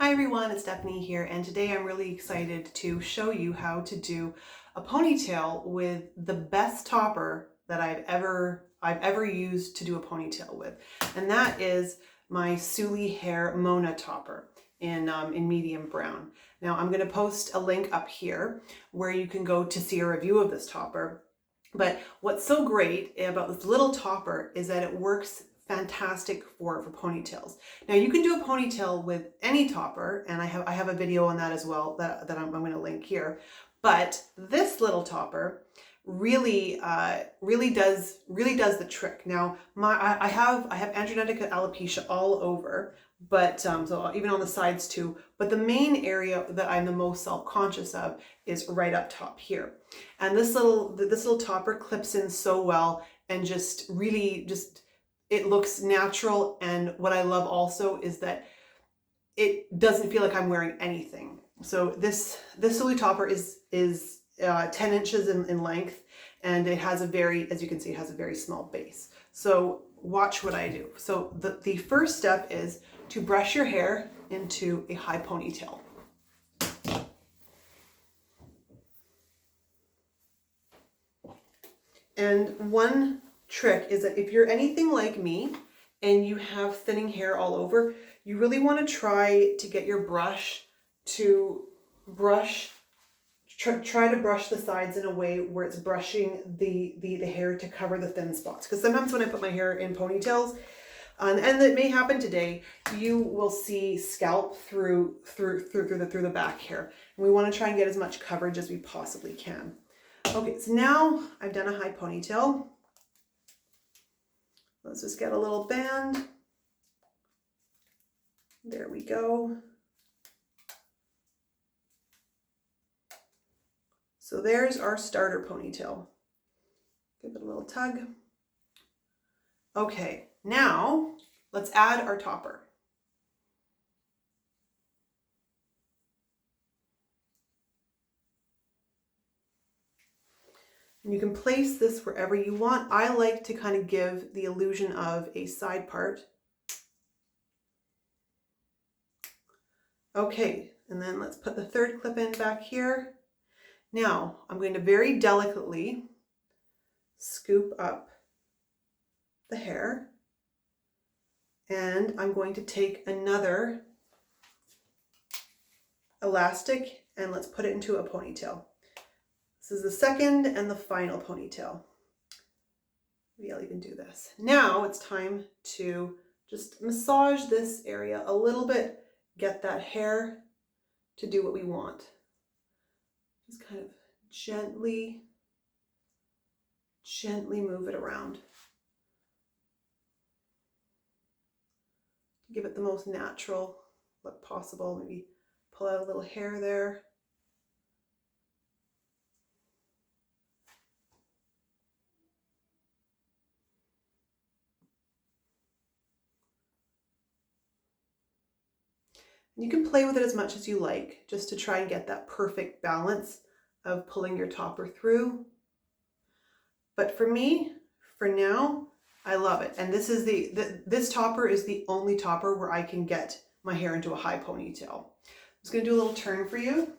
Hi everyone, it's Stephanie here, and today I'm really excited to show you how to do a ponytail with the best topper that I've ever used to do a ponytail with, and that is my Suli Hair Mona topper in medium brown. Now I'm going to post a link up here where you can go to see a review of this topper. But what's so great about this little topper is that it works fantastic for ponytails. Now you can do a ponytail with any topper, and I have a video on that as well that I'm going to link here. But this little topper really does the trick. Now I have androgenicalopecia all over, but so even on the sides too. But the main area that I'm the most self-conscious of is right up top here. And this little topper clips in so well and just it looks natural. And what I love also is that it doesn't feel like I'm wearing anything. So this Suli topper is 10 inches in length, and it has as you can see, it has a very small base. So watch what I do. So the first step is to brush your hair into a high ponytail. And one trick is that if you're anything like me and you have thinning hair all over, you really want to try to get your brush to try to brush the sides in a way where it's brushing the hair to cover the thin spots. Because sometimes when I put my hair in ponytails, and it may happen today, you will see scalp through the back hair. And we want to try and get as much coverage as we possibly can. Okay, so now I've done a high ponytail. Let's just get a little band. There we go. So there's our starter ponytail. Give it a little tug. Okay, now let's add our topper. And you can place this wherever you want. I like to kind of give the illusion of a side part. Okay, and then let's put the third clip in back here. Now I'm going to very delicately scoop up the hair, and I'm going to take another elastic and let's put it into a ponytail. This is the second and the final ponytail. Maybe I'll even do this. Now it's time to just massage this area a little bit, get that hair to do what we want. Just kind of gently move it around. Give it the most natural look possible. Maybe pull out a little hair there. You can play with it as much as you like, just to try and get that perfect balance of pulling your topper through. But for me, for now, I love it. And this is this topper is the only topper where I can get my hair into a high ponytail. I'm just gonna do a little turn for you.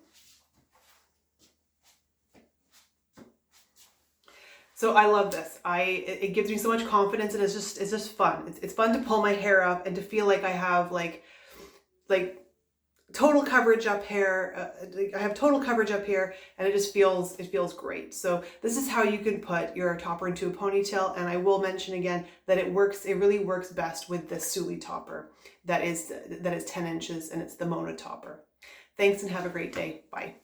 So I love this. It gives me so much confidence, and it's just fun. It's fun to pull my hair up and to feel like I have like total coverage up here. I have total coverage up here, and it feels great. So this is how you can put your topper into a ponytail. And I will mention again that it really works best with the Suli topper that is 10 inches, and it's the Mona topper. Thanks and have a great day. Bye.